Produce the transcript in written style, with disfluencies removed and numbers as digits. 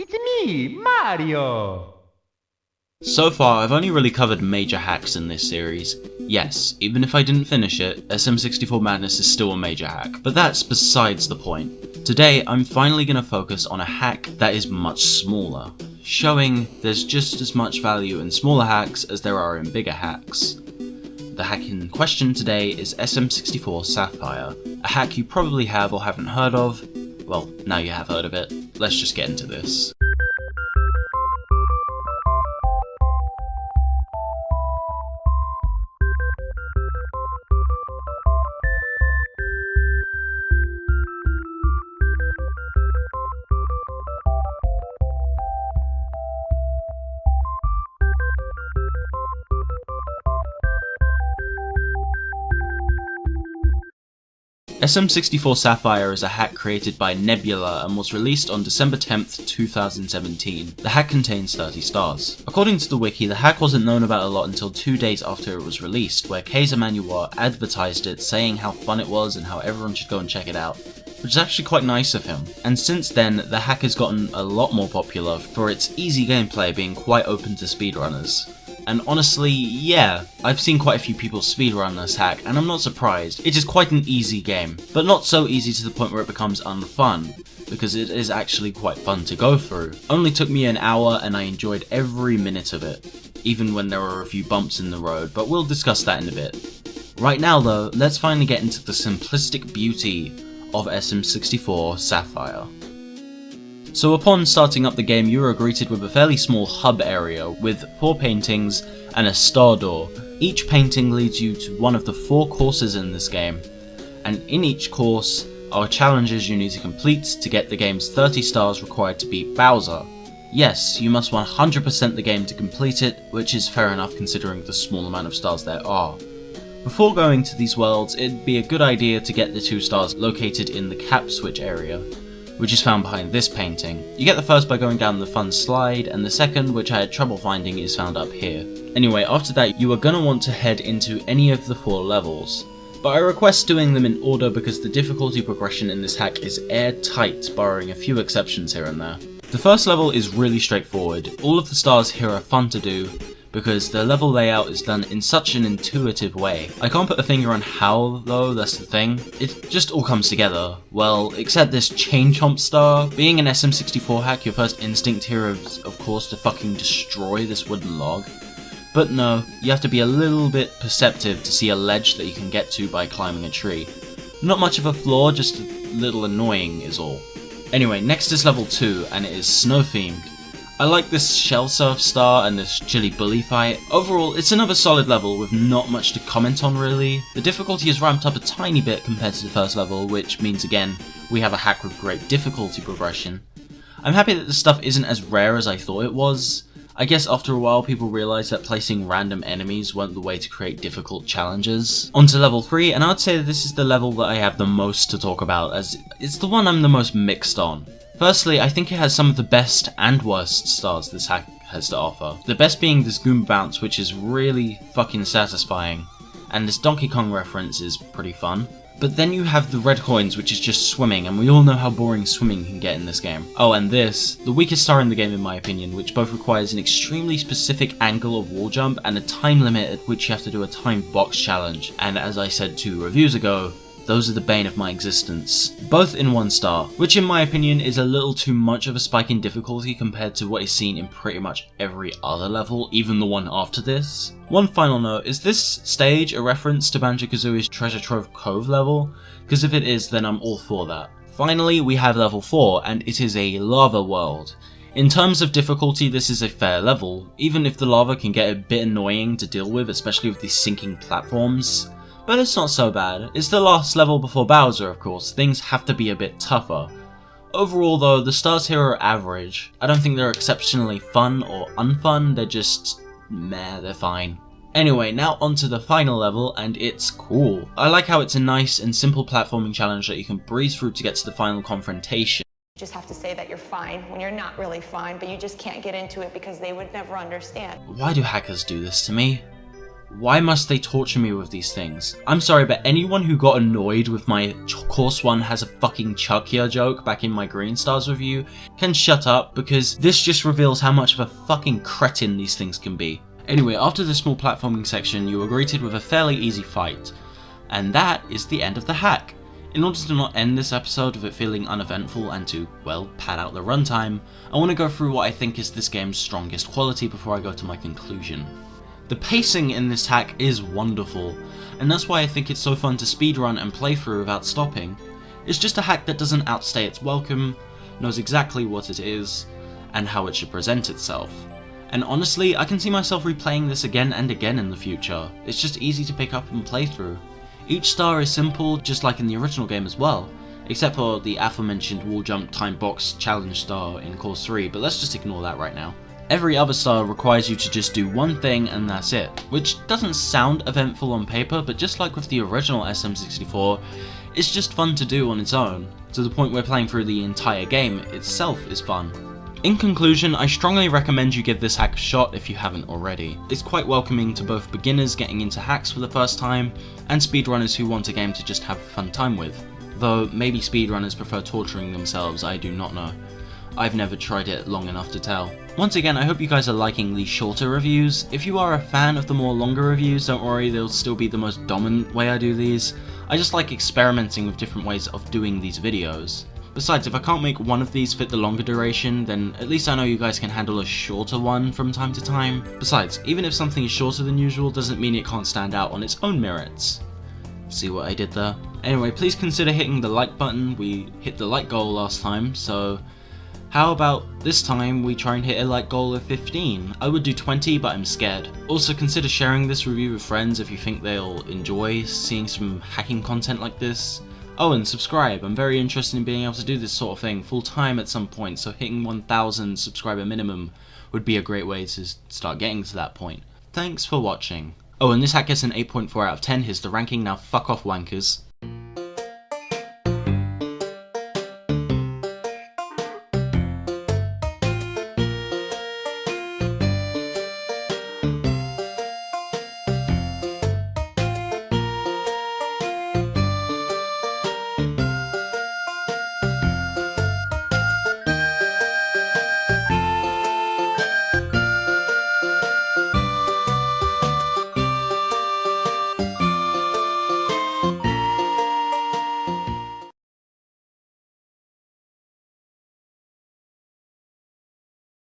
It's me, Mario! So far, I've only really covered major hacks in this series. Yes, even if I didn't finish it, SM64 Madness is still a major hack, but that's besides the point. Today, I'm finally going to focus on a hack that is much smaller, showing there's just as much value in smaller hacks as there are in bigger hacks. The hack in question today is SM64 Sapphire, a hack you probably have or haven't heard of. Well, now you have heard of it. Let's just get into this. SM64 Sapphire is a hack created by Nebula and was released on December 10th, 2017. The hack contains 30 stars. According to the wiki, the hack wasn't known about a lot until 2 days after it was released, where Kaiser Manuar advertised it, saying how fun it was and how everyone should go and check it out, which is actually quite nice of him. And since then, the hack has gotten a lot more popular for its easy gameplay being quite open to speedrunners. And honestly, yeah, I've seen quite a few people speedrun this hack, and I'm not surprised. It is quite an easy game, but not so easy to the point where it becomes unfun, because it is actually quite fun to go through. Only took me an hour and I enjoyed every minute of it, even when there were a few bumps in the road, but we'll discuss that in a bit. Right now though, let's finally get into the simplistic beauty of SM64 Sapphire. So upon starting up the game, you are greeted with a fairly small hub area with 4 paintings and a star door. Each painting leads you to one of the 4 courses in this game, and in each course are challenges you need to complete to get the game's 30 stars required to beat Bowser. Yes, you must 100% the game to complete it, which is fair enough considering the small amount of stars there are. Before going to these worlds, it'd be a good idea to get the 2 stars located in the cap switch area, which is found behind this painting. You get the first by going down the fun slide, and the second, which I had trouble finding, is found up here. Anyway, after that you are gonna want to head into any of the 4 levels, but I request doing them in order because the difficulty progression in this hack is airtight, barring a few exceptions here and there. The first level is really straightforward. All of the stars here are fun to do, because the level layout is done in such an intuitive way. I can't put a finger on how though, that's the thing. It just all comes together. Well, except this chain chomp star. Being an SM64 hack, your first instinct here is of course to fucking destroy this wooden log. But no, you have to be a little bit perceptive to see a ledge that you can get to by climbing a tree. Not much of a flaw, just a little annoying is all. Anyway, next is level 2, and it is snow themed. I like this shell surf star and this chili bully fight. Overall, it's another solid level with not much to comment on really. The difficulty is ramped up a tiny bit compared to the first level, which means again, we have a hack with great difficulty progression. I'm happy that this stuff isn't as rare as I thought it was. I guess after a while people realised that placing random enemies weren't the way to create difficult challenges. On to level 3, and I'd say that this is the level that I have the most to talk about, as it's the one I'm the most mixed on. Firstly, I think it has some of the best and worst stars this hack has to offer. The best being this Goomba Bounce, which is really fucking satisfying, and this Donkey Kong reference is pretty fun. But then you have the red coins, which is just swimming, and we all know how boring swimming can get in this game. Oh, and this, the weakest star in the game in my opinion, which both requires an extremely specific angle of wall jump and a time limit at which you have to do a timed box challenge, and as I said 2 reviews ago, those are the bane of my existence. Both in 1 star, which in my opinion is a little too much of a spike in difficulty compared to what is seen in pretty much every other level, even the one after this. One final note, is this stage a reference to Banjo-Kazooie's Treasure Trove Cove level? Because if it is, then I'm all for that. Finally, we have level 4, and it is a lava world. In terms of difficulty, this is a fair level, even if the lava can get a bit annoying to deal with, especially with these sinking platforms. But it's not so bad. It's the last level before Bowser, of course. Things have to be a bit tougher. Overall though, the stars here are average. I don't think they're exceptionally fun or unfun, they're just meh, they're fine. Anyway, now onto the final level, and it's cool. I like how it's a nice and simple platforming challenge that you can breeze through to get to the final confrontation. You just have to say that you're fine when you're not really fine, but you just can't get into it because they would never understand. Why do hackers do this to me? Why must they torture me with these things? I'm sorry, but anyone who got annoyed with my Course 1 has a fucking Chuck here joke back in my Green Stars review can shut up, because this just reveals how much of a fucking cretin these things can be. Anyway, after the small platforming section, you are greeted with a fairly easy fight. And that is the end of the hack. In order to not end this episode with it feeling uneventful and to, well, pad out the runtime, I want to go through what I think is this game's strongest quality before I go to my conclusion. The pacing in this hack is wonderful, and that's why I think it's so fun to speedrun and play through without stopping. It's just a hack that doesn't outstay its welcome, knows exactly what it is, and how it should present itself. And honestly, I can see myself replaying this again and again in the future. It's just easy to pick up and play through. Each star is simple, just like in the original game as well, except for the aforementioned wall jump time box challenge star in Course 3, but let's just ignore that right now. Every other star requires you to just do one thing and that's it, which doesn't sound eventful on paper, but just like with the original SM64, it's just fun to do on its own, to the point where playing through the entire game itself is fun. In conclusion, I strongly recommend you give this hack a shot if you haven't already. It's quite welcoming to both beginners getting into hacks for the first time, and speedrunners who want a game to just have a fun time with. Though maybe speedrunners prefer torturing themselves, I do not know. I've never tried it long enough to tell. Once again, I hope you guys are liking these shorter reviews. If you are a fan of the more longer reviews, don't worry, they'll still be the most dominant way I do these. I just like experimenting with different ways of doing these videos. Besides, if I can't make one of these fit the longer duration, then at least I know you guys can handle a shorter one from time to time. Besides, even if something is shorter than usual doesn't mean it can't stand out on its own merits. See what I did there? Anyway, please consider hitting the like button. We hit the like goal last time, so how about this time we try and hit a like goal of 15? I would do 20, but I'm scared. Also consider sharing this review with friends if you think they'll enjoy seeing some hacking content like this. Oh, and subscribe. I'm very interested in being able to do this sort of thing full time at some point, so hitting 1000 subscriber minimum would be a great way to start getting to that point. Thanks for watching. Oh, and this hack gets an 8.4 out of 10. Here's the ranking. Now fuck off, wankers.